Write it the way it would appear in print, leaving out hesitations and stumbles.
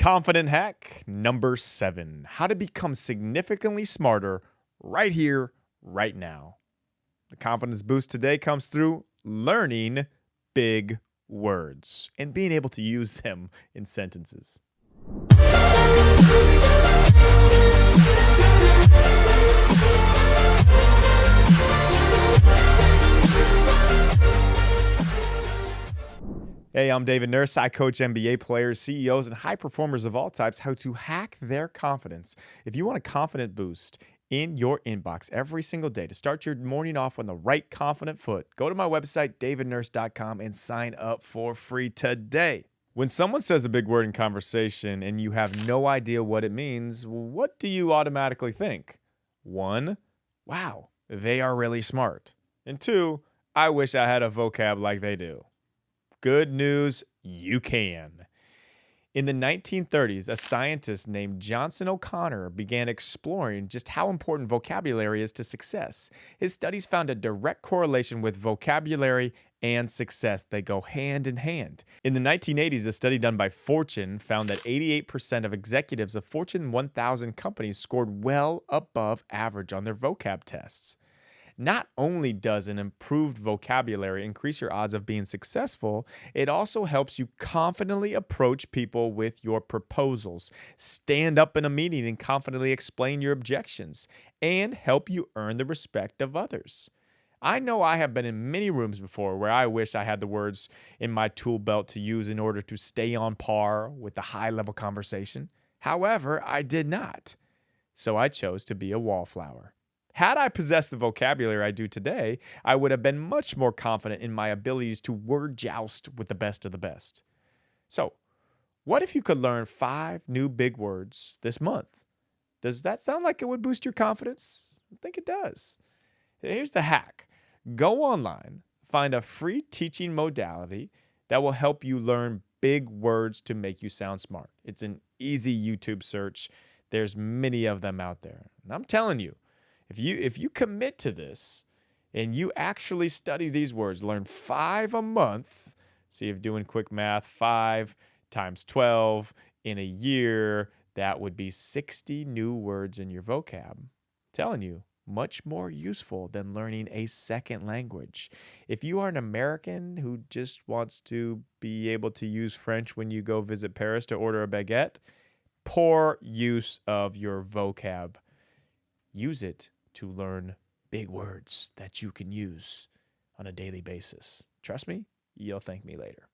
Confident hack number 7, how to become significantly smarter right here, right now. The confidence boost today comes through learning big words and being able to use them in sentences. Hey, I'm David Nurse. I coach NBA players, CEOs, and high performers of all types how to hack their confidence. If you want a confident boost in your inbox every single day to start your morning off on the right confident foot, go to my website, davidnurse.com, and sign up for free today. When someone says a big word in conversation and you have no idea what it means, what do you automatically think? 1, wow, they are really smart. And 2, I wish I had a vocab like they do. Good news, you can. In the 1930s, a scientist named Johnson O'Connor began exploring just how important vocabulary is to success. His studies found a direct correlation with vocabulary and success. They go hand in hand. In the 1980s, a study done by Fortune found that 88% of executives of Fortune 1000 companies scored well above average on their vocab tests. Not only does an improved vocabulary increase your odds of being successful, it also helps you confidently approach people with your proposals, stand up in a meeting and confidently explain your objections, and help you earn the respect of others. I know I have been in many rooms before where I wish I had the words in my tool belt to use in order to stay on par with the high-level conversation. However, I did not. So I chose to be a wallflower. Had I possessed the vocabulary I do today, I would have been much more confident in my abilities to word joust with the best of the best. So, what if you could learn 5 new big words this month? Does that sound like it would boost your confidence? I think it does. Here's the hack. Go online, find a free teaching modality that will help you learn big words to make you sound smart. It's an easy YouTube search. There's many of them out there. And I'm telling you, if you commit to this and you actually study these words, learn 5 a month, see if doing quick math, 5 times 12 in a year, that would be 60 new words in your vocab. I'm telling you, much more useful than learning a second language. If you are an American who just wants to be able to use French when you go visit Paris to order a baguette, poor use of your vocab. Use it to learn big words that you can use on a daily basis. Trust me, you'll thank me later.